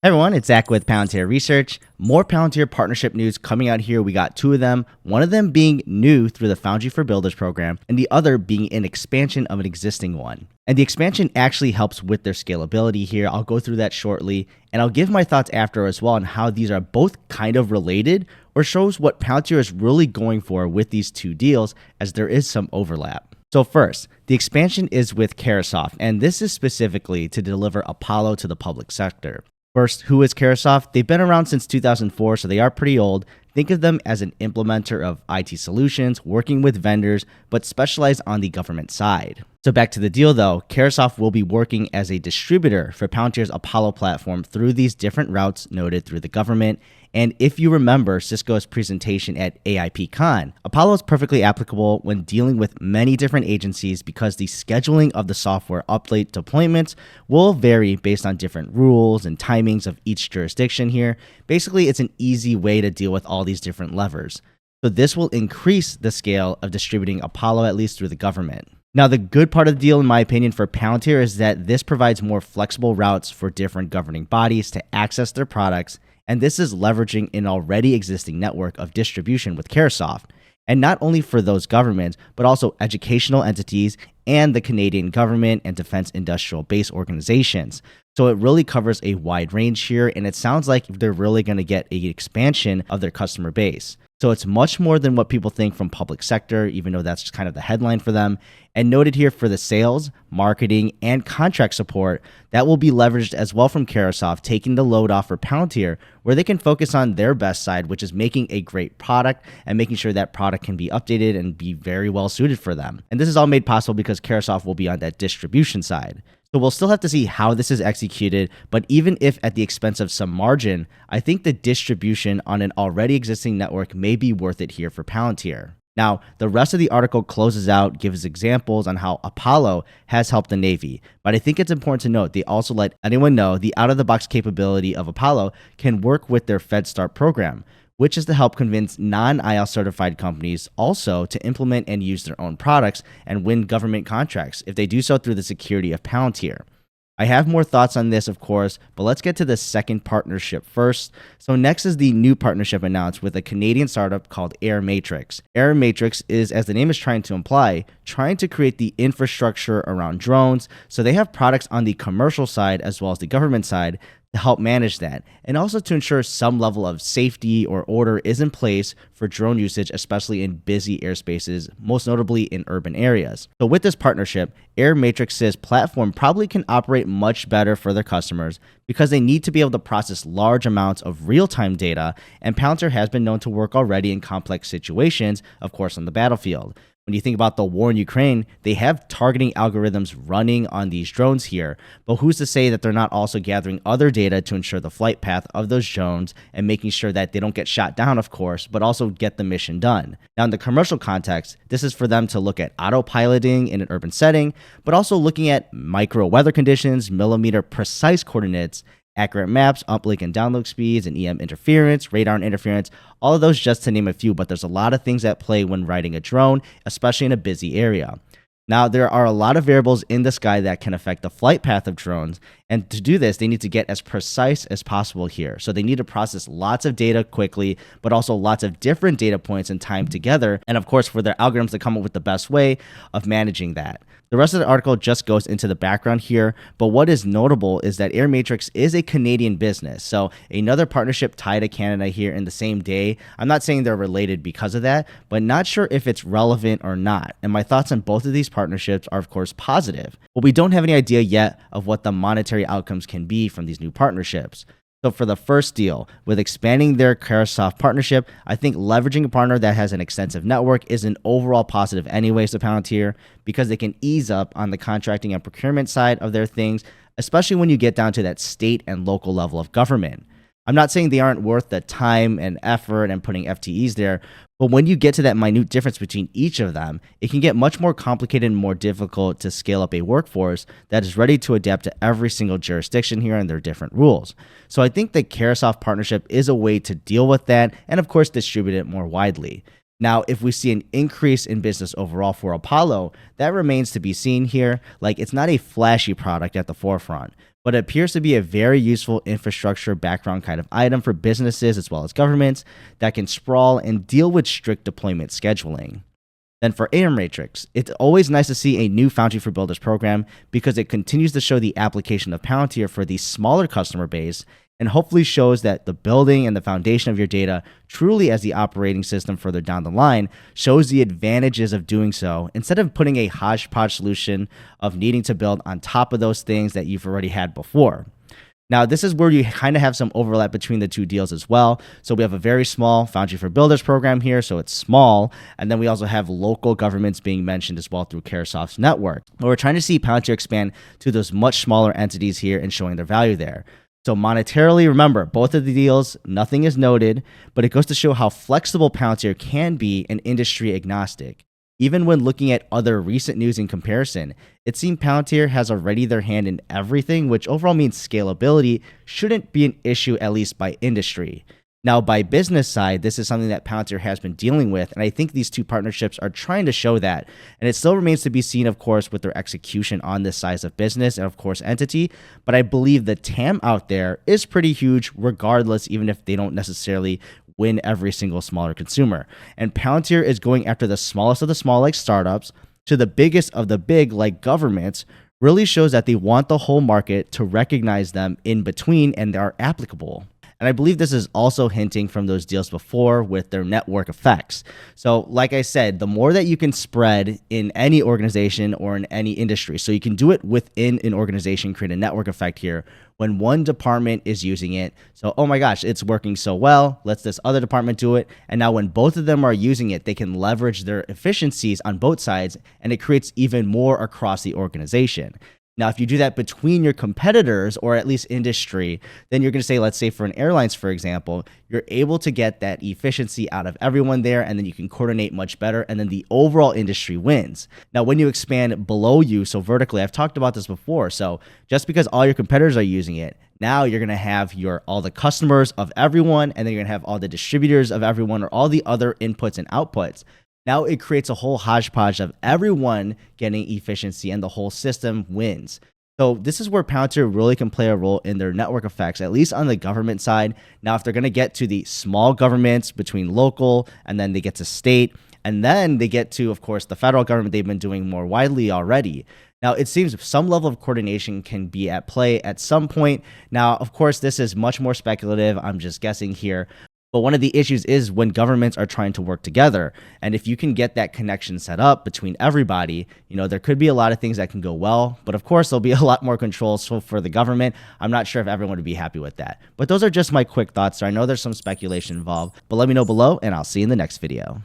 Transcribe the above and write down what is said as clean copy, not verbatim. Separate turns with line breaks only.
Hey everyone, it's Zach with Palantir Research. More Palantir partnership news coming out here. We got two of them, one of them being new through the Foundry for Builders program, and the other being an expansion of an existing one. And the expansion actually helps with their scalability here. I'll go through that shortly, and I'll give my thoughts after as well on how these are both kind of related or shows what Palantir is really going for with these two deals, as there is some overlap. So first, the expansion is with Carahsoft, and this is specifically to deliver Apollo to the public sector. First, who is Carahsoft? They've been around since 2004, so they are pretty old. Think of them as an implementer of IT solutions, working with vendors, but specialized on the government side. So back to the deal though, Carahsoft will be working as a distributor for Palantir's Apollo platform through these different routes noted through the government. And if you remember Cisco's presentation at AIPCon, Apollo is perfectly applicable when dealing with many different agencies because the scheduling of the software update deployments will vary based on different rules and timings of each jurisdiction here. Basically, it's an easy way to deal with all these different levers. So this will increase the scale of distributing Apollo, at least through the government. Now, the good part of the deal, in my opinion, for Palantir is that this provides more flexible routes for different governing bodies to access their products, and this is leveraging an already existing network of distribution with Carahsoft. And not only for those governments, but also educational entities and the Canadian government and defense industrial base organizations. So it really covers a wide range here, and it sounds like they're really going to get an expansion of their customer base. So it's much more than what people think from public sector, even though that's kind of the headline for them. And noted here for the sales, marketing, and contract support, that will be leveraged as well from Carahsoft, taking the load off for Palantir, where they can focus on their best side, which is making a great product and making sure that product can be updated and be very well suited for them. And this is all made possible because Carahsoft will be on that distribution side. So we'll still have to see how this is executed, but even if at the expense of some margin, I think the distribution on an already existing network may be worth it here for Palantir. Now, the rest of the article closes out, gives examples on how Apollo has helped the Navy, but I think it's important to note they also let anyone know the out-of-the-box capability of Apollo can work with their FedStart program, which is to help convince non-IL certified companies also to implement and use their own products and win government contracts if they do so through the security of Palantir. I have more thoughts on this, of course, but let's get to the second partnership first. So next is the new partnership announced with a Canadian startup called Airmatrix. Airmatrix is, as the name is trying to imply, trying to create the infrastructure around drones. So they have products on the commercial side as well as the government side to help manage that, and also to ensure some level of safety or order is in place for drone usage, especially in busy airspaces, most notably in urban areas. So with this partnership, Airmatrix's platform probably can operate much better for their customers because they need to be able to process large amounts of real-time data, and Palantir has been known to work already in complex situations, of course, on the battlefield. When you think about the war in Ukraine, they have targeting algorithms running on these drones here, but who's to say that they're not also gathering other data to ensure the flight path of those drones and making sure that they don't get shot down, of course, but also get the mission done. Now, in the commercial context, this is for them to look at autopiloting in an urban setting, but also looking at micro weather conditions, millimeter precise coordinates, accurate maps, uplink and download speeds, and EM interference, radar and interference, all of those just to name a few, but there's a lot of things at play when riding a drone, especially in a busy area. Now, there are a lot of variables in the sky that can affect the flight path of drones, and to do this, they need to get as precise as possible here. So they need to process lots of data quickly, but also lots of different data points and time together, and of course, for their algorithms to come up with the best way of managing that. The rest of the article just goes into the background here, but what is notable is that Airmatrix is a Canadian business, so another partnership tied to Canada here in the same day. I'm not saying they're related because of that, but not sure if it's relevant or not, and my thoughts on both of these partnerships are of course positive, but we don't have any idea yet of what the monetary outcomes can be from these new partnerships. So for the first deal, with expanding their Carahsoft partnership, I think leveraging a partner that has an extensive network is an overall positive anyways to Palantir because they can ease up on the contracting and procurement side of their things, especially when you get down to that state and local level of government. I'm not saying they aren't worth the time and effort and putting FTEs there, but when you get to that minute difference between each of them, it can get much more complicated and more difficult to scale up a workforce that is ready to adapt to every single jurisdiction here and their different rules. So I think the Carahsoft partnership is a way to deal with that and of course distribute it more widely. Now, if we see an increase in business overall for Apollo, that remains to be seen here. Like, it's not a flashy product at the forefront, but it appears to be a very useful infrastructure background kind of item for businesses as well as governments that can sprawl and deal with strict deployment scheduling. Then for AR Matrix, it's always nice to see a new Foundry for Builders program because it continues to show the application of Palantir for the smaller customer base and hopefully shows that the building and the foundation of your data truly as the operating system further down the line shows the advantages of doing so instead of putting a hodgepodge solution of needing to build on top of those things that you've already had before. Now, this is where you kind of have some overlap between the two deals as well. So we have a very small Foundry for Builders program here, so it's small. And then we also have local governments being mentioned as well through Carahsoft's network. But we're trying to see Palantir expand to those much smaller entities here and showing their value there. So monetarily, remember, both of the deals, nothing is noted, but it goes to show how flexible Palantir can be and industry agnostic. Even when looking at other recent news in comparison, it seems Palantir has already their hand in everything, which overall means scalability shouldn't be an issue, at least by industry. Now, by business side, this is something that Palantir has been dealing with, and I think these two partnerships are trying to show that. And it still remains to be seen, of course, with their execution on this size of business and, of course, entity. But I believe the TAM out there is pretty huge, regardless, even if they don't necessarily win every single smaller consumer. And Palantir is going after the smallest of the small, like startups, to the biggest of the big, like governments, really shows that they want the whole market to recognize them in between and they are applicable. And I believe this is also hinting from those deals before with their network effects. So like I said, the more that you can spread in any organization or in any industry, so you can do it within an organization, create a network effect here when one department is using it. So, oh my gosh, it's working so well. Let's this other department do it. And now when both of them are using it, they can leverage their efficiencies on both sides and it creates even more across the organization. Now, if you do that between your competitors or at least industry, then you're going to say, let's say for an airlines, for example, you're able to get that efficiency out of everyone there and then you can coordinate much better and then the overall industry wins. Now, when you expand below you, so vertically, I've talked about this before. So just because all your competitors are using it, now you're going to have all the customers of everyone and then you're going to have all the distributors of everyone or all the other inputs and outputs. Now it creates a whole hodgepodge of everyone getting efficiency and the whole system wins. So this is where Palantir really can play a role in their network effects, at least on the government side. Now, if they're going to get to the small governments between local and then they get to state and then they get to, of course, the federal government, they've been doing more widely already. Now, it seems some level of coordination can be at play at some point. Now, of course, this is much more speculative. I'm just guessing here. But one of the issues is when governments are trying to work together. And if you can get that connection set up between everybody, there could be a lot of things that can go well. But of course, there'll be a lot more controls for the government. I'm not sure if everyone would be happy with that. But those are just my quick thoughts. So I know there's some speculation involved. But let me know below, and I'll see you in the next video.